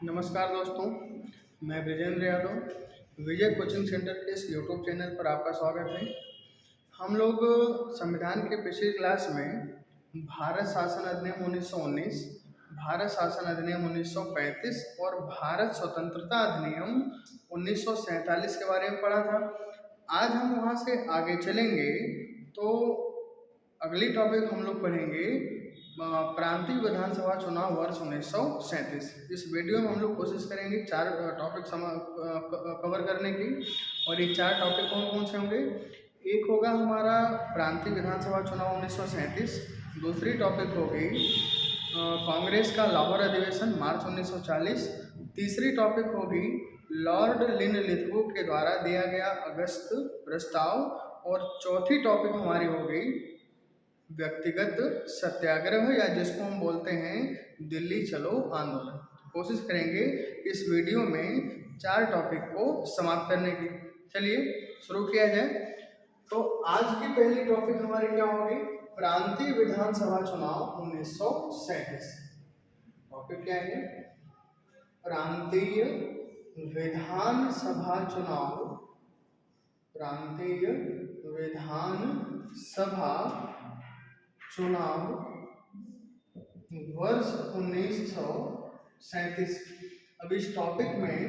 नमस्कार दोस्तों, मैं ब्रिजेंद्र यादव विजय कोचिंग सेंटर के इस यूट्यूब चैनल पर आपका स्वागत है। हम लोग संविधान के पिछली क्लास में भारत शासन अधिनियम 1919, भारत शासन अधिनियम 1935 और भारत स्वतंत्रता अधिनियम 1947 के बारे में पढ़ा था। आज हम वहाँ से आगे चलेंगे तो अगली टॉपिक हम लोग पढ़ेंगे प्रांतीय विधानसभा चुनाव वर्ष 1937। इस वीडियो में हम लोग कोशिश करेंगे 4 टॉपिक कवर करने की। और ये 4 टॉपिक कौन कौन से होंगे? एक होगा हमारा प्रांतीय विधानसभा चुनाव 1937, दूसरी टॉपिक होगी कांग्रेस का लाहौर अधिवेशन मार्च 1940, तीसरी टॉपिक होगी लॉर्ड लिनलिथगो के द्वारा दिया गया अगस्त प्रस्ताव, और चौथी टॉपिक हमारी होगी व्यक्तिगत सत्याग्रह या जिसको हम बोलते हैं दिल्ली चलो आंदोलन। कोशिश करेंगे इस वीडियो में 4 टॉपिक को समाप्त करने की। चलिए शुरू किया जाए। तो आज की पहली टॉपिक हमारी क्या होगी? प्रांतीय विधानसभा चुनाव 1937। टॉपिक क्या है? प्रांतीय विधानसभा चुनाव, प्रांतीय विधानसभा चुनाव वर्ष 1937। अब इस टॉपिक में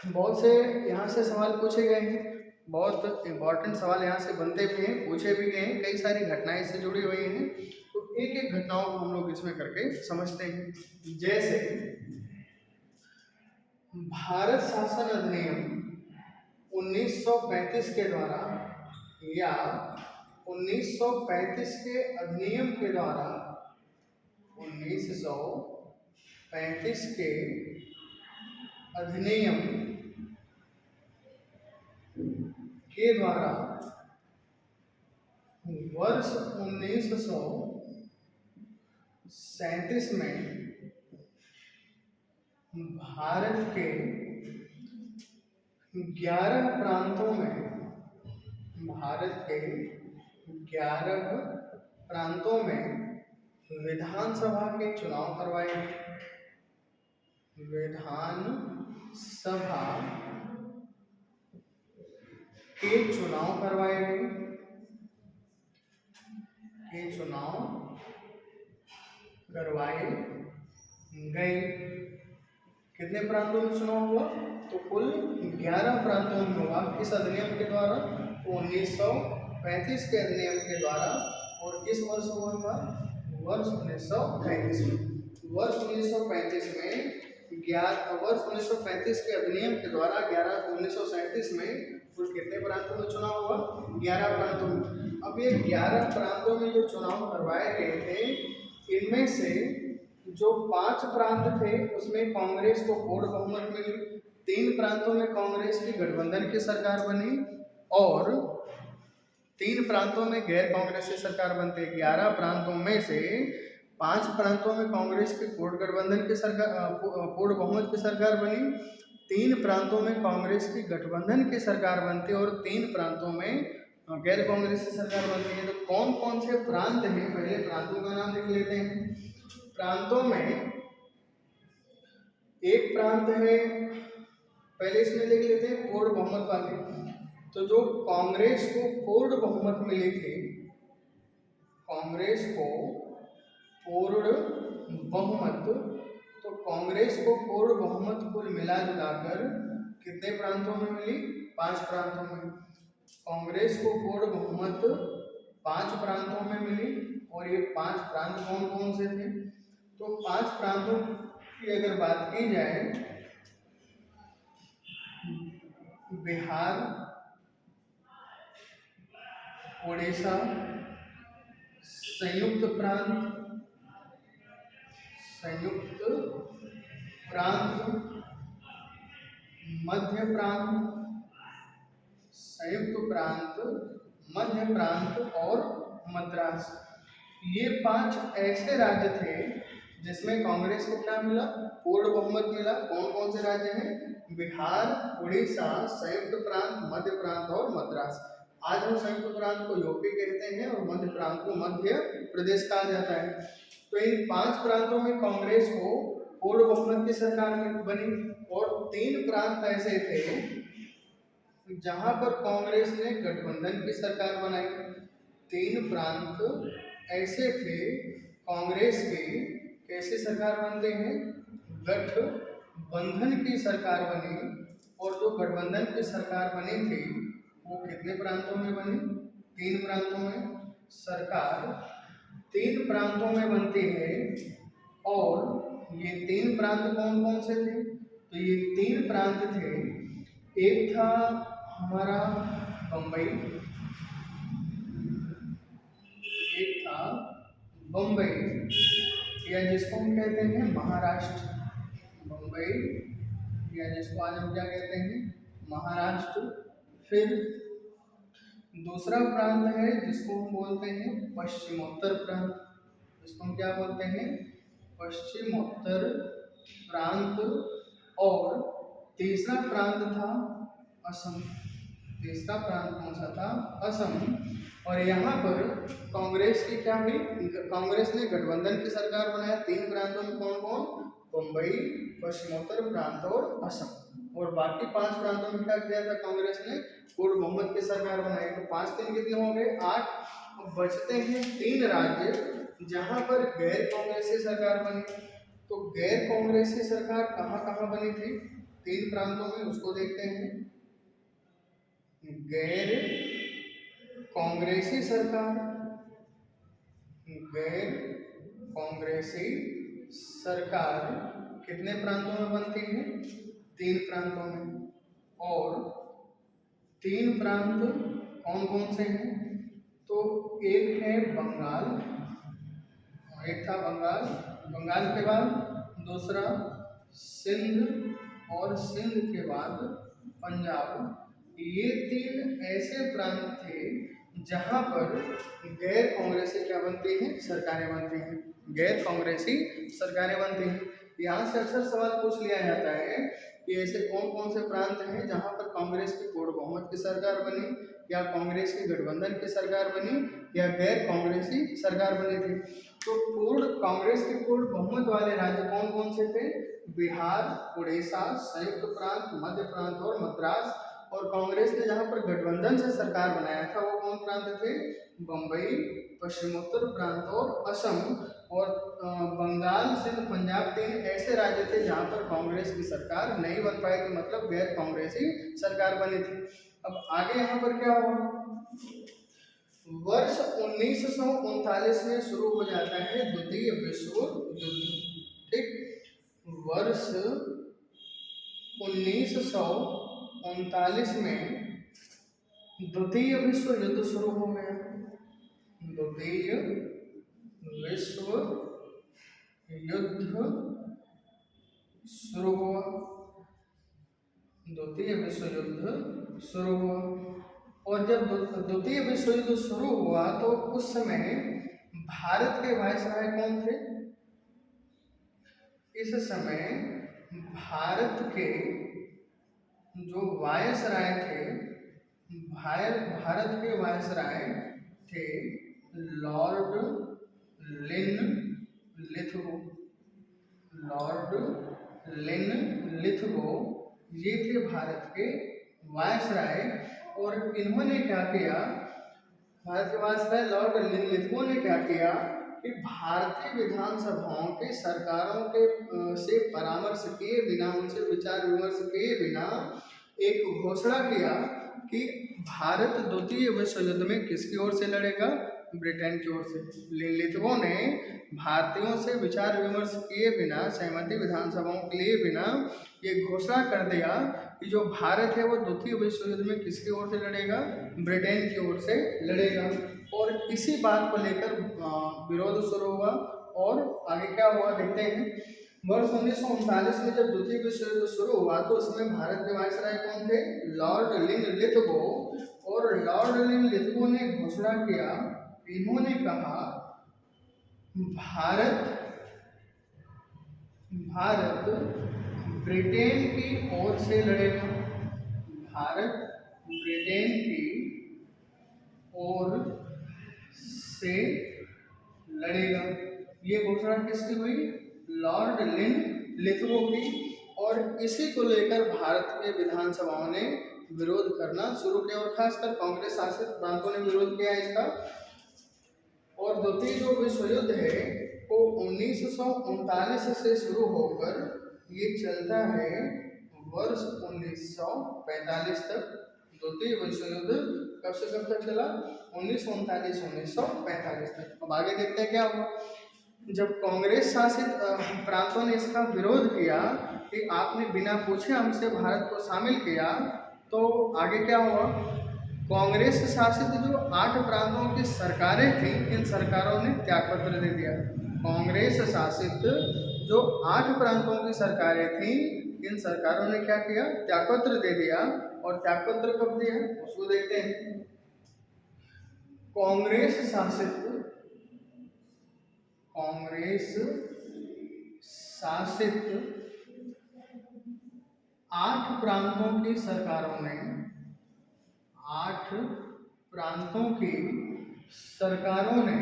बहुत से यहाँ से सवाल पूछे गए हैं, बहुत इम्पोर्टेंट सवाल यहाँ से बनते भी हैं, पूछे भी गए हैं, कई सारी घटनाएं इससे जुड़ी हुई हैं। तो एक एक घटनाओं को हम लोग इसमें करके समझते हैं। जैसे भारत शासन अधिनियम 1935 के द्वारा या 1935 के अधिनियम के द्वारा 1935 के अधिनियम के द्वारा वर्ष 1937 में भारत के 11 प्रांतों में, भारत के 11 प्रांतों में विधानसभा के चुनाव करवाए गए। विधानसभा के चुनाव करवाए गए, कितने प्रांतों में चुनाव हुआ? तो कुल 11 प्रांतों में हुआ। किस अधिनियम के द्वारा? 1935 के अधिनियम के द्वारा। और किस वर्ष हुआ था? वर्ष 1935 में। वर्ष 1935 में वर्ष 1935 के अधिनियम के द्वारा 1937 में कुल कितने प्रांतों में चुनाव हुआ? 11 प्रांतों में। अब ये 11 प्रांतों में जो चुनाव करवाए गए थे, इनमें से जो 5 प्रांत थे उसमें कांग्रेस को पूर्ण बहुमत मिली, 3 प्रांतों में कांग्रेस की गठबंधन की सरकार बनी और 3 प्रांतों में गैर कांग्रेसी सरकार बनते। 11 प्रांतों में से 5 प्रांतों में कांग्रेस की पूर्ण गठबंधन की सरकार, पूर्ण बहुमत की सरकार बनी, 3 प्रांतों में कांग्रेस की गठबंधन की सरकार बनती और 3 प्रांतों में गैर कांग्रेसी सरकार बनती है। तो कौन कौन से प्रांत हैं? पहले प्रांतों का नाम लिख लेते हैं। प्रांतों में एक प्रांत है, पहले इसमें लिख लेते हैं पूर्ण बहुमत वाले। तो जो कांग्रेस को पूर्ण बहुमत मिली थी, कांग्रेस को पूर्ण बहुमत, तो कांग्रेस को पूर्ण बहुमत कुल मिला जुलाकर कितने प्रांतों में मिली? 5 प्रांतों में। कांग्रेस को पूर्ण बहुमत 5 प्रांतों में मिली। और ये 5 प्रांत कौन कौन से थे? तो 5 प्रांतों की अगर बात की जाए, बिहार, उड़ीसा, संयुक्त प्रांत, मध्य प्रांत, संयुक्त प्रांत, मध्य प्रांत और मद्रास। ये 5 ऐसे राज्य थे जिसमें कांग्रेस को क्या मिला? पूर्ण बहुमत मिला। कौन कौन से राज्य हैं? बिहार, उड़ीसा, संयुक्त प्रांत, मध्य प्रांत और मद्रास। आज हम संयुक्त प्रांत को यूपी कहते हैं और मध्य प्रांत को मध्य प्रदेश कहा जाता है। तो इन 5 प्रांतों में कांग्रेस को पूर्ण बहुमत की सरकार बनी, और 3 प्रांत ऐसे थे जहां पर कांग्रेस ने गठबंधन की सरकार बनाई। 3 प्रांत ऐसे थे कांग्रेस के कैसी सरकार बनते हैं, गठबंधन की सरकार बनी। और जो गठबंधन की सरकार बनी थी वो कितने प्रांतों में बनी, 3 प्रांतों में। सरकार 3 प्रांतों में बनती है, और ये 3 प्रांत कौन कौन से थे, तो ये 3 प्रांत थे। एक था हमारा बम्बई, एक था बम्बई या जिसको हम कहते हैं महाराष्ट्र, बम्बई या जिसको आज हम क्या कहते हैं, महाराष्ट्र। फिर दूसरा प्रांत है जिसको हम बोलते हैं पश्चिमोत्तर प्रांत, जिसको हम क्या बोलते हैं, पश्चिमोत्तर प्रांत। और तीसरा प्रांत था असम। तीसरा प्रांत कौन सा था, असम। और यहाँ पर कांग्रेस की क्या हुई, कांग्रेस ने गठबंधन की सरकार बनाया 3 प्रांतों में, कौन कौन, बम्बई, पश्चिमोत्तर प्रांत और असम। और बाकी 5 प्रांतों में क्या किया था कांग्रेस ने, पूर्ण बहुमत की सरकार बनाई। तो 5 3 कितने हो गए, 8। अब बचते हैं 3 राज्य जहां पर गैर कांग्रेसी सरकार बनी। तो गैर कांग्रेसी सरकार कहाँ कहाँ बनी थी 3 प्रांतों में, उसको देखते हैं। गैर कांग्रेसी सरकार, गैर कांग्रेसी सरकार कितने प्रांतों में बनती है, 3 प्रांतों में। और 3 प्रांत कौन कौन से हैं, तो एक है बंगाल, एक था बंगाल, बंगाल के बाद दूसरा सिंध, और सिंध के बाद पंजाब। ये 3 ऐसे प्रांत थे जहां पर गैर कांग्रेसी क्या बनती हैं, सरकारें बनती हैं, गैर कांग्रेसी सरकारें बनती हैं। यहाँ से अक्सर सवाल पूछ लिया जाता है कि ऐसे कौन कौन से प्रांत हैं जहां पर कांग्रेस की पूर्ण बहुमत की सरकार बनी, या कांग्रेस की गठबंधन की सरकार बनी, या गैर कांग्रेसी सरकार बनी थी। तो पूर्ण कांग्रेस के पूर्ण बहुमत वाले राज्य कौन कौन से थे, बिहार, उड़ीसा, संयुक्त प्रांत, मध्य प्रांत और मद्रास। और कांग्रेस ने जहां पर गठबंधन से सरकार बनाया था वो कौन प्रांत थे, बम्बई, पश्चिमोत्तर प्रांत और असम। और बंगाल, सिंध, पंजाब 3 ऐसे राज्य थे जहां पर कांग्रेस की सरकार नहीं बन पाई थी, मतलब गैर कांग्रेसी सरकार बनी थी। अब आगे यहाँ पर क्या हुआ, वर्ष 1939 में शुरू हो जाता है द्वितीय विश्व युद्ध। ठीक, वर्ष 1939 में द्वितीय विश्व युद्ध शुरू हो गया। द्वितीय विश्व युद्ध शुरू हुआ, द्वितीय विश्व युद्ध शुरू हुआ। और जब द्वितीय विश्व युद्ध शुरू हुआ तो उस समय भारत के वायसराय कौन थे, इस समय भारत के जो वायसराय थे, भारत के वायसराय थे लॉर्ड लिनलिथगो, लॉर्ड लिनलिथगो, ये थे भारत के वायसराय। और इन्होंने क्या किया, भारत के वायसराय लॉर्ड लिनलिथगो ने क्या किया कि भारतीय विधानसभाओं के सरकारों के से परामर्श किए बिना, उनसे विचार विमर्श किए बिना एक घोषणा किया कि भारत द्वितीय विश्व युद्ध में किसकी ओर से लड़ेगा, ब्रिटेन की ओर से। लिनलिथगो ने भारतीयों से विचार विमर्श किए बिना, सहमति विधानसभाओं के लिए बिना ये घोषणा कर दिया कि जो भारत है वो द्वितीय विश्व युद्ध में किसकी ओर से लड़ेगा, ब्रिटेन की ओर से लड़ेगा। और इसी बात को लेकर विरोध शुरू हुआ। और आगे क्या हुआ देखते हैं। वर्ष 1939 में जब द्वितीय विश्व युद्ध शुरू हुआ तो उसमें भारत के वायसराय कौन थे, लॉर्ड लिनलिथगो। और लॉर्ड लिनलिथगो ने घोषणा किया, इन्होंने कहा भारत ब्रिटेन की ओर से लड़ेगा, भारत ब्रिटेन की ओर से लड़ेगा। ये घोषणा किसकी हुई, लॉर्ड लिथगो की, और इसी को लेकर भारत के विधानसभाओं ने विरोध करना शुरू किया और खासकर कांग्रेस शासित प्रांतों ने विरोध किया इसका। और द्वितीय जो विश्व युद्ध है वो 1939 से शुरू होकर ये चलता है वर्ष 1945 तक। द्वितीय विश्व युद्ध कब से कब तक चला? 1939-1945 तक। अब आगे देखते हैं क्या हुआ। जब कांग्रेस शासित प्रांतों ने इसका विरोध किया कि आपने बिना पूछे हमसे भारत को शामिल किया, तो आगे क्या हुआ। कांग्रेस शासित जो 8 प्रांतों की सरकारें थीं, इन सरकारों ने त्यागपत्र दे दिया। कांग्रेस शासित जो 8 प्रांतों की सरकारें थीं, इन सरकारों ने क्या किया? त्यागपत्र दे दिया। और त्यागपत्र कब दिया उसको देखते हैं। कांग्रेस शासित 8 प्रांतों की सरकारों ने 8 प्रांतों की सरकारों ने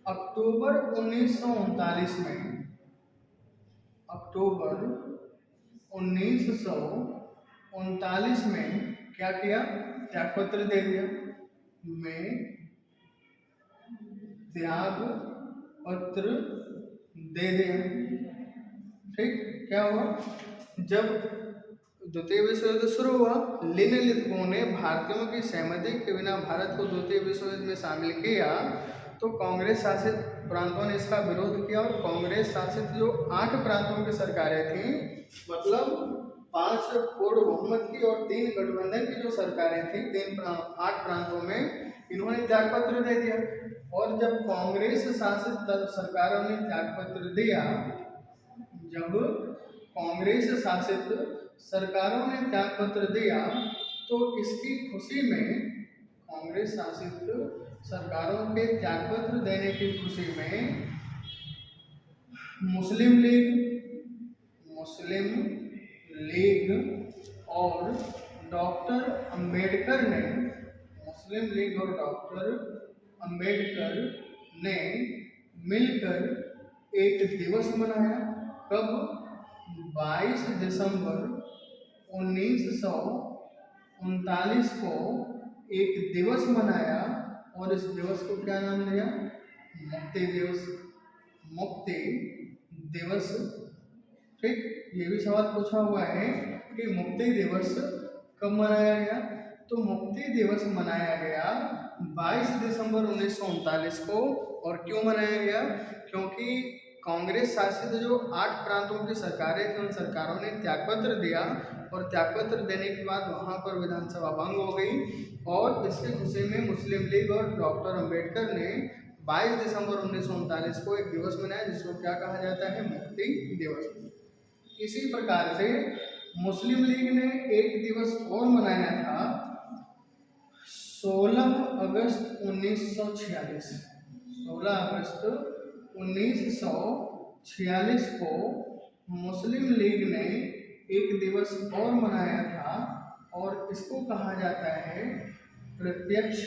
अक्टूबर 1939 में क्या किया? त्यागपत्र दे दिया। त्याग पत्र दे दिया। ठीक, क्या हुआ? जब द्वितीय विश्व युद्ध शुरू हुआ, लिथगो ने भारतीयों की सहमति के बिना भारत को द्वितीय विश्व युद्ध में शामिल किया, तो कांग्रेस शासित प्रांतों ने इसका विरोध किया। और कांग्रेस शासित जो 8 प्रांतों की सरकारें थीं, मतलब 5 पूर्ण बहुमत की और 3 गठबंधन की जो सरकारें थीं, 8 प्रांतों में इन्होंने त्यागपत्र दे दिया। और जब कांग्रेस शासित सरकारों ने त्यागपत्र दिया, जब कांग्रेस शासित सरकारों ने त्यागपत्र दिया, तो इसकी खुशी में, कांग्रेस शासित सरकारों के त्यागपत्र देने की खुशी में मुस्लिम लीग और डॉक्टर अंबेडकर ने मिलकर एक दिवस मनाया। कब? 22 दिसंबर 1939 को एक दिवस मनाया। और इस दिवस को क्या नाम दिया? मुक्ति दिवस। ठीक, ये भी सवाल पूछा हुआ है कि मुक्ति दिवस कब मनाया गया। तो मुक्ति दिवस मनाया गया 22 दिसंबर 1939 को। और क्यों मनाया गया? क्योंकि कांग्रेस शासित जो 8 प्रांतों की सरकारें थी, उन सरकारों ने त्यागपत्र दिया। और त्यागपत्र देने के बाद वहां पर विधानसभा भंग हो गई। और इसकी खुशी में मुस्लिम लीग और डॉक्टर अंबेडकर ने 22 दिसंबर 1939 को एक दिवस मनाया, जिसको क्या कहा जाता है? मुक्ति दिवस। इसी प्रकार से मुस्लिम लीग ने एक दिवस और मनाया था 16 अगस्त 1946। 16 अगस्त 1946 को मुस्लिम लीग ने एक दिवस और मनाया था। और इसको कहा जाता है प्रत्यक्ष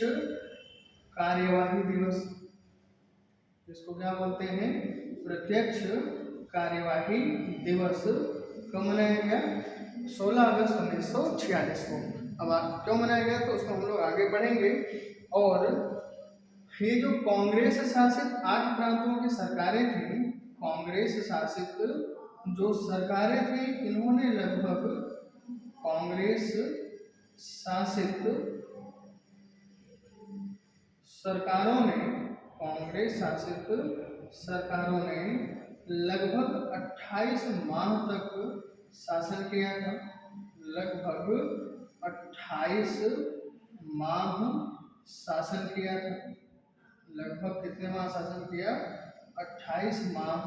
कार्यवाही दिवस। इसको क्या बोलते हैं? प्रत्यक्ष कार्यवाही दिवस। कब मनाया गया? 16 अगस्त 1946 को। अब क्यों मनाया गया तो उसको हम लोग आगे बढ़ेंगे। और ये जो कांग्रेस शासित 8 प्रांतों की सरकारें थीं, कांग्रेस शासित जो सरकारें थीं, इन्होंने लगभग कांग्रेस शासित सरकारों ने लगभग 28 माह तक शासन किया था। लगभग 28 माह शासन किया था। लगभग कितने माह शासन किया? 28 माह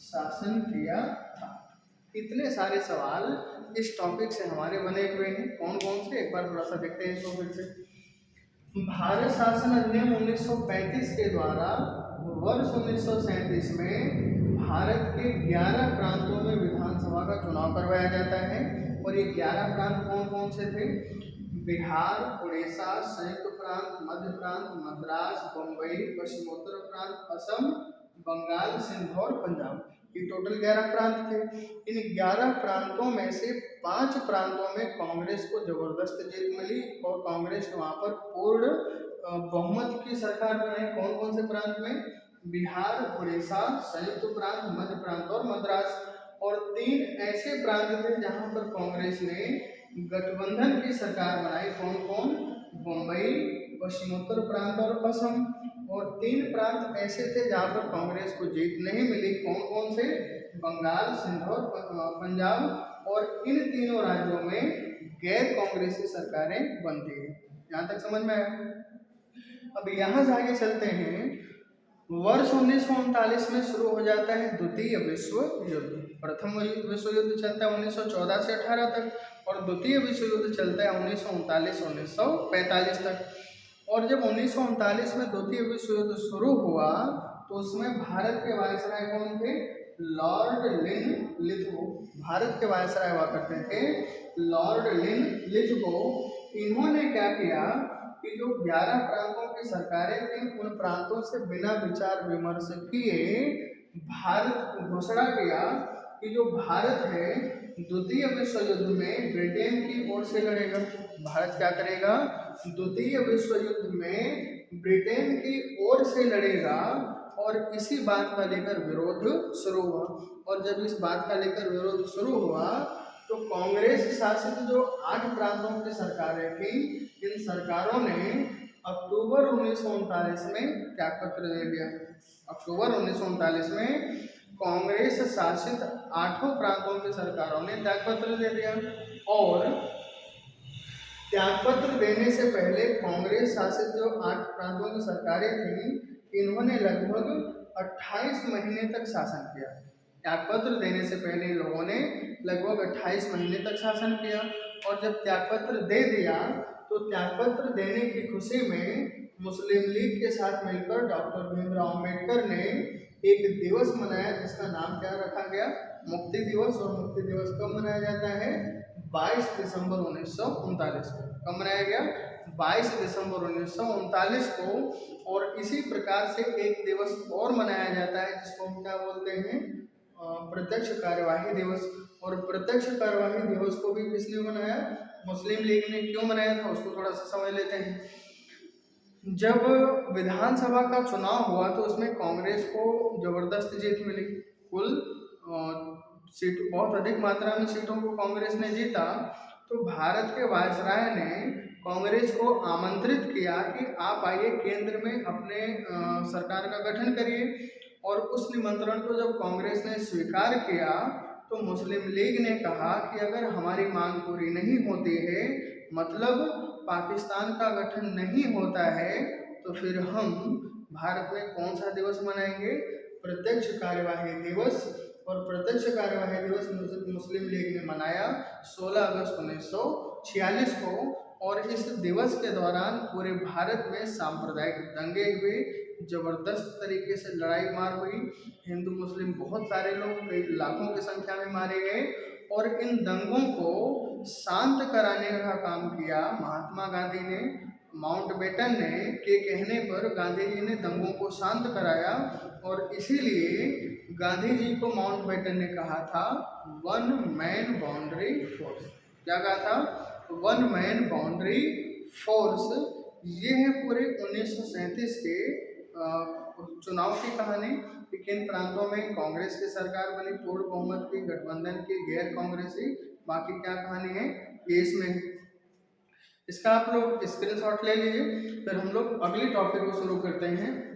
शासन किया था। इतने सारे सवाल इस टॉपिक से हमारे बने हुए हैं। कौन कौन से? एक बार थोड़ा सा देखते हैं इसको फिर से। भारत शासन अधिनियम 1935 के द्वारा वर्ष 1937 में भारत के 11 प्रांतों में विधानसभा का चुनाव करवाया जाता है। और ये 11 प्रांत कौन कौन से थे? बिहार, उड़ीसा, संयुक्त प्रांत, मध्य प्रांत, मद्रास, बम्बई, पश्चिमोत्तर प्रांत, असम, बंगाल, सिंध और पंजाब। ये टोटल 11 प्रांत थे। इन 11 प्रांतों में से 5 प्रांतों में कांग्रेस को जबरदस्त जीत मिली और कांग्रेस ने वहां पर पूर्ण बहुमत की सरकार बनाई। कौन कौन से प्रांत में? बिहार, उड़ीसा, संयुक्त प्रांत, मध्य प्रांत और मद्रास। और 3 ऐसे प्रांत थे जहां पर कांग्रेस ने गठबंधन की सरकार बनाई। कौन कौन? बम्बई, पश्चिमोत्तर प्रांत और असम। और 3 प्रांत ऐसे थे जहां पर कांग्रेस को जीत नहीं मिली। कौन कौन से? बंगाल, सिंध और पंजाब। और इन तीनों राज्यों में गैर कांग्रेसी सरकारें बनती है। यहाँ तक समझ में आया? अब यहाँ से आगे चलते हैं। वर्ष 1939 में शुरू हो जाता है द्वितीय विश्व युद्ध। प्रथम विश्व युद्ध चलता है 1914 से 18 तक और द्वितीय विश्व युद्ध चलता है 1939-1945 तक। और जब 1939 में द्वितीय विश्व युद्ध शुरू हुआ तो उसमें भारत के वायसराय कौन थे? लॉर्ड लिन लिथगो। भारत के वायसराय हुआ करते थे लॉर्ड लिन लिथगो। इन्होंने क्या किया कि जो 11 प्रांतों की सरकारें थी उन प्रांतों से बिना विचार विमर्श किए भारत घोषणा किया कि जो भारत है द्वितीय विश्व युद्ध में ब्रिटेन की ओर से लड़ेगा। भारत क्या करेगा? द्वितीय विश्व युद्ध में ब्रिटेन की ओर से लड़ेगा। और इसी बात का लेकर विरोध शुरू हुआ। और जब इस बात का लेकर विरोध शुरू हुआ तो कांग्रेस शासित जो 8 प्रांतों की सरकारें थी, इन सरकारों ने अक्टूबर 1939 में त्यागपत्र दे दिया। अक्टूबर 1939 में कांग्रेस शासित 8 प्रांतों की सरकारों ने त्यागपत्र दे दिया। और त्यागपत्र देने से पहले कांग्रेस शासित जो 8 प्रांतों की सरकारें थीं, इन्होंने लगभग 28 महीने तक शासन किया। त्यागपत्र देने से पहले लोगों ने लगभग 28 महीने तक शासन किया। और जब त्यागपत्र दे दिया तो त्यागपत्र देने की खुशी में मुस्लिम लीग के साथ मिलकर डॉक्टर भीमराव अम्बेडकर ने एक दिवस मनाया जिसका नाम क्या रखा गया? मुक्ति दिवस। और मुक्ति दिवस कब मनाया जाता है? 22 दिसंबर 1939 को। कब मनाया गया? 22 दिसंबर 1939 को। और इसी प्रकार से एक दिवस और मनाया जाता है जिसको हम क्या बोलते हैं? प्रत्यक्ष कार्यवाही दिवस। और प्रत्यक्ष कार्यवाही दिवस को भी किसने मनाया? मुस्लिम लीग ने। क्यों मनाया था उसको थोड़ा सा समझ लेते हैं। जब विधानसभा का चुनाव हुआ तो उसमें कांग्रेस को जबरदस्त जीत मिली। कुल सीट बहुत अधिक मात्रा में सीटों को कांग्रेस ने जीता। तो भारत के वायसराय ने कांग्रेस को आमंत्रित किया कि आप आइए केंद्र में अपने सरकार का गठन करिए। और उस निमंत्रण को जब कांग्रेस ने स्वीकार किया तो मुस्लिम लीग ने कहा कि अगर हमारी मांग पूरी नहीं होती है, मतलब पाकिस्तान का गठन नहीं होता है, तो फिर हम भारत में कौन सा दिवस मनाएंगे? प्रत्यक्ष कार्यवाही दिवस। और प्रत्यक्ष कार्यवाही दिवस मुस्लिम लीग ने मनाया 16 अगस्त 1946 को। और इस दिवस के दौरान पूरे भारत में सांप्रदायिक दंगे हुए, जबरदस्त तरीके से लड़ाई मार हुई। हिंदू मुस्लिम बहुत सारे लोग, कई लाखों की संख्या में मारे गए। और इन दंगों को शांत कराने का काम किया महात्मा गांधी ने। माउंटबेटन ने के कहने पर गांधी जी ने दंगों को शांत कराया। और इसीलिए गांधी जी को माउंटबेटन ने कहा था 1 मैन बाउंड्री फोर्स। क्या कहा था? 1 मैन बाउंड्री फोर्स। ये है पूरे 1937 के चुनाव की कहानी कि किन प्रांतों में कांग्रेस की सरकार बनी, पूर्ण बहुमत की, गठबंधन की, गैर कांग्रेसी, बाकी क्या कहानी है ये इसमें है। इसका आप लोग स्क्रीनशॉट ले लीजिए। फिर हम लोग अगली टॉपिक को शुरू करते हैं।